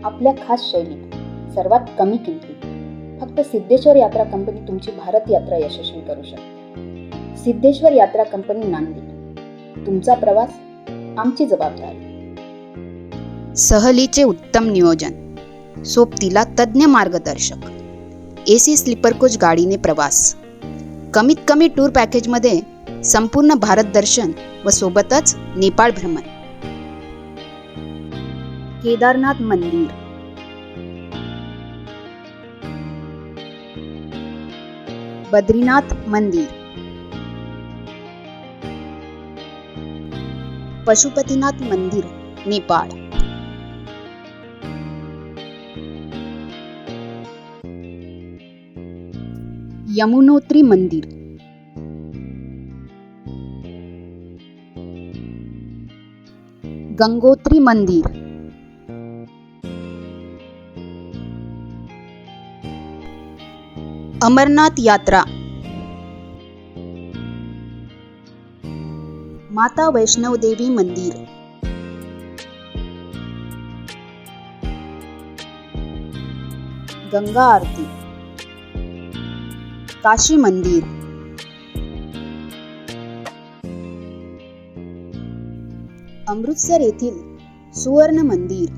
आपल्या खास शैलीत सर्वात कमी किमतीत फक्त सिद्धेश्वर यात्रा कंपनी तुमची भारत यात्रा यशस्वी करू शकते. सिद्धेश्वर यात्रा कंपनी नांदेड. तुमचा प्रवास आमची जबाबदारी. सहलीचे उत्तम नियोजन, सोबतीला तज्ज्ञ मार्गदर्शक, AC स्लीपर कोच गाडीने प्रवास, कमीत कमी टूर पॅकेजमध्ये संपूर्ण भारत दर्शन व सोबतच नेपाळ भ्रमण. केदारनाथ मंदिर, बद्रीनाथ मंदिर, पशुपतीनाथ मंदिर नेपाळ, यमुनोत्री मंदिर, गंगोत्री मंदिर, अमरनाथ यात्रा, माता वैष्णव देवी मंदिर, गंगा आरती, काशी मंदिर, अमृतसर येथील सुवर्ण मंदिर,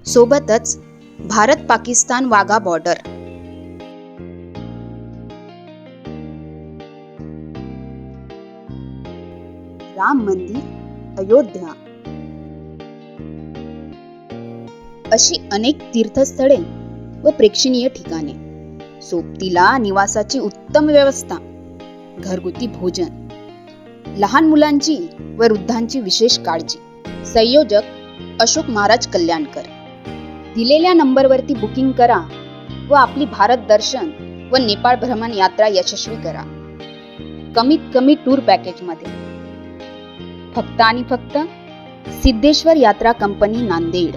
सोबतच भारत पाकिस्तान वाघा बॉर्डर. राम मंदिर, अयोध्या. अशी अनेक तीर्थस्थळे व प्रेक्षणीय ठिकाणे. सोबतीला निवासाची उत्तम व्यवस्था, घरगुती भोजन, लहान मुलांची व वृद्धांची विशेष काळजी. संयोजक अशोक महाराज कल्याणकर. दिलेल्या नंबरवरती बुकिंग करा व आपली भारत दर्शन व नेपाळ भ्रमण यात्रा यशस्वी करा. कमीत कमी टूर पॅकेजमध्ये. फक्त आणि फक्त सिद्धेश्वर यात्रा कंपनी नांदेड.